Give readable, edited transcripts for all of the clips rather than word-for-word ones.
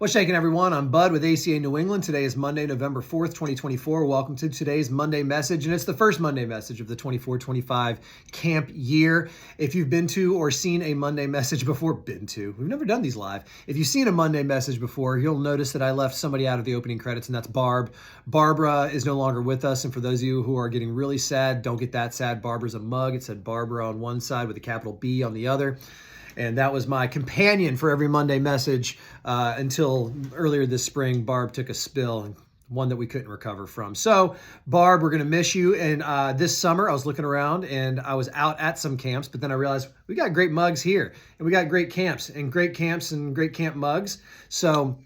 What's shaking, everyone? I'm Bud with ACA New England. Today is Monday, November 4th, 2024. Welcome to today's Monday message, and it's the first Monday message of the 24-25 camp year. If you've been to or seen a Monday message before, we've never done these live. If you've seen a Monday message before, you'll notice that I left somebody out of the opening credits, and that's Barb. Barbara is no longer with us, and for those of you who are getting really sad, don't get that sad. Barbara's a mug. It said Barbara on one side with a capital B on the other. And that was my companion for every Monday message until earlier this spring. Barb took a spill, one that we couldn't recover from. So, Barb, we're going to miss you. And this summer, I was looking around and I was out at some camps, but then I realized we got great mugs here and we got great camps and great camp mugs. So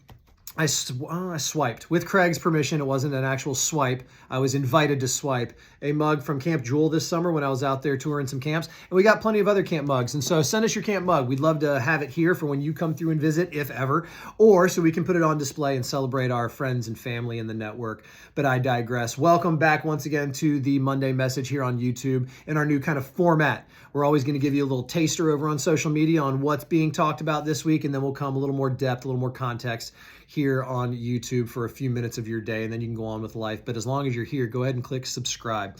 I swiped. With Craig's permission, it wasn't an actual swipe. I was invited to swipe a mug from Camp Jewel this summer when I was out there touring some camps. And we got plenty of other camp mugs. And so send us your camp mug. We'd love to have it here for when you come through and visit, if ever, or so we can put it on display and celebrate our friends and family in the network. But I digress. Welcome back once again to the Monday message here on YouTube in our new kind of format. We're always going to give you a little taster over on social media on what's being talked about this week, and then we'll come a little more depth, a little more context here on YouTube for a few minutes of your day, and then you can go on with life. But as long as you're here, go ahead and click subscribe.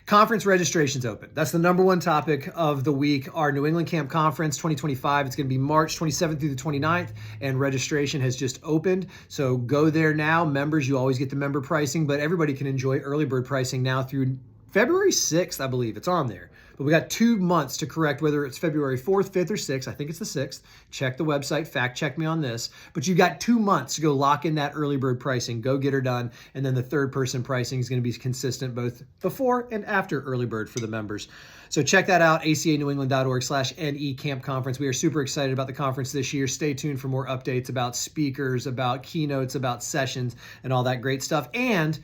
Conference registration's open. That's the number one topic of the week. Our New England Camp Conference 2025. It's going to be March 27th through the 29th, and registration has just opened. So go there now. Members, you always get the member pricing, but everybody can enjoy early bird pricing now through February 6th, I believe. It's on there. But we got 2 months to correct whether it's February 4th, 5th, or 6th. I think it's the 6th. Check the website. Fact check me on this. But you've got 2 months to go lock in that early bird pricing. Go get her done. And then the third person pricing is going to be consistent both before and after early bird for the members. So check that out, acanewengland.org/NE Camp Conference. We are super excited about the conference this year. Stay tuned for more updates about speakers, about keynotes, about sessions, and all that great stuff. And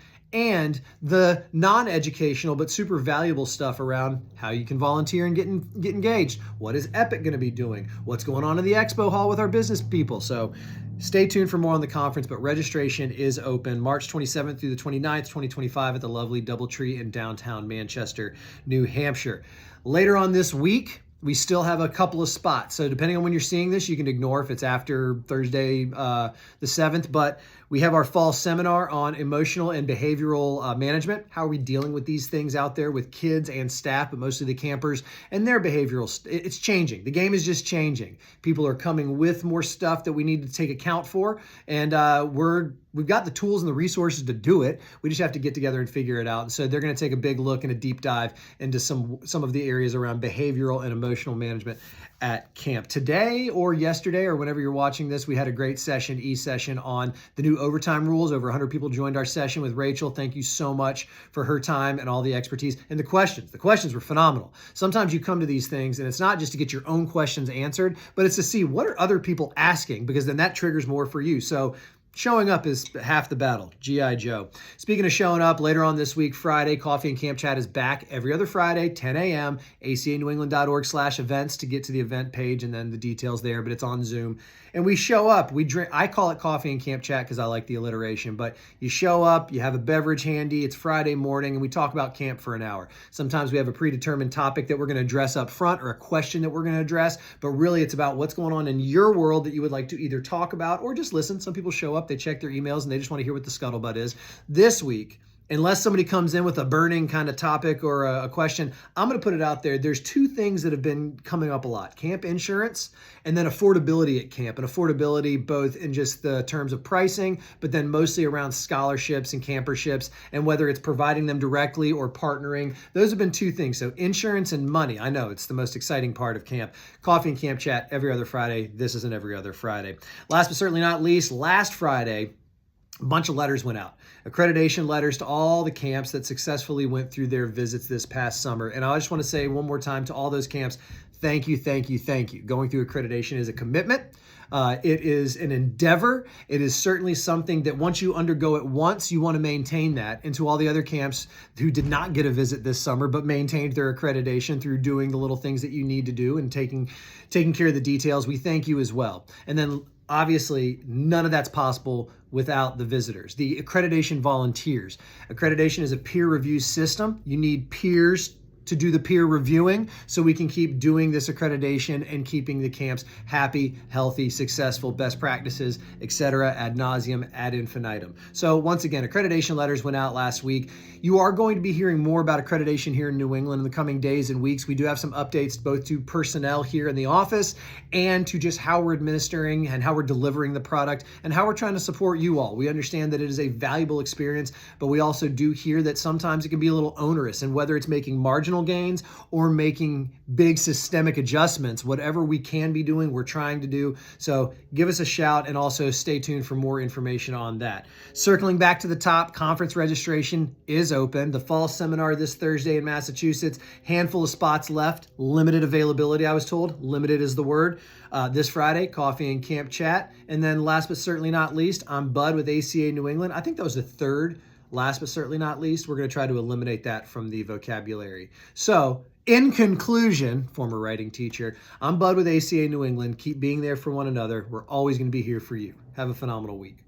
the non-educational but super valuable stuff around how you can volunteer and get engaged. What is Epic going to be doing? What's going on in the expo hall with our business people? So stay tuned for more on the conference, but registration is open March 27th through the 29th, 2025 at the lovely Doubletree in downtown Manchester, New Hampshire. Later on this week, we still have a couple of spots. So depending on when you're seeing this, you can ignore if it's after Thursday, the 7th, but we have our fall seminar on emotional and behavioral management. How are we dealing with these things out there with kids and staff, but mostly the campers and their behavioral? It's changing. The game is just changing. People are coming with more stuff that we need to take account for. And we've got the tools and the resources to do it. We just have to get together and figure it out. And so they're going to take a big look and a deep dive into some of the areas around behavioral and emotional management at camp. Today or yesterday or whenever you're watching this, we had a great session, e-session on the new overtime rules. Over 100 people joined our session with Rachel. Thank you so much for her time and all the expertise. And the questions were phenomenal. Sometimes you come to these things and it's not just to get your own questions answered, but it's to see what are other people asking, because then that triggers more for you. So showing up is half the battle. G.I. Joe. Speaking of showing up, later on this week, Friday, Coffee and Camp Chat is back every other Friday, 10 a.m., acanewengland.org/events to get to the event page and then the details there, but it's on Zoom. And we show up. We drink. I call it Coffee and Camp Chat because I like the alliteration, but you show up, you have a beverage handy, it's Friday morning, and we talk about camp for an hour. Sometimes we have a predetermined topic that we're going to address up front or a question that we're going to address, but really it's about what's going on in your world that you would like to either talk about or just listen. Some people show up, they check their emails, and they just want to hear what the scuttlebutt is. This week, unless somebody comes in with a burning kind of topic or a question, I'm going to put it out there. There's 2 things that have been coming up a lot: camp insurance and then affordability at camp. And affordability both in just the terms of pricing, but then mostly around scholarships and camperships and whether it's providing them directly or partnering. Those have been 2 things. So insurance and money. I know it's the most exciting part of camp. Coffee and Camp Chat every other Friday. This isn't every other Friday. Last but certainly not least, last Friday, a bunch of letters went out. Accreditation letters to all the camps that successfully went through their visits this past summer. And I just want to say one more time to all those camps, thank you, thank you, thank you. Going through accreditation is a commitment. It is an endeavor. It is certainly something that once you undergo it once, you want to maintain that. And to all the other camps who did not get a visit this summer, but maintained their accreditation through doing the little things that you need to do and taking care of the details, we thank you as well. And then obviously, none of that's possible without the visitors, the accreditation volunteers. Accreditation is a peer review system. You need peers to do the peer reviewing so we can keep doing this accreditation and keeping the camps happy, healthy, successful, best practices, etc., ad nauseum, ad infinitum. So once again, accreditation letters went out last week. You are going to be hearing more about accreditation here in New England in the coming days and weeks. We do have some updates both to personnel here in the office and to just how we're administering and how we're delivering the product and how we're trying to support you all. We understand that it is a valuable experience, but we also do hear that sometimes it can be a little onerous, and whether it's making marginal gains or making big systemic adjustments, whatever we can be doing, we're trying to do. So give us a shout and also stay tuned for more information on that. Circling back to the top, conference registration is open. The fall seminar this Thursday in Massachusetts, handful of spots left, limited availability, I was told. Limited is the word. This Friday, coffee and camp chat. And then last but certainly not least, I'm Bud with ACA New England. I think that was the third. Last but certainly not least, we're going to try to eliminate that from the vocabulary. So, in conclusion, former writing teacher, I'm Bud with ACA New England. Keep being there for one another. We're always going to be here for you. Have a phenomenal week.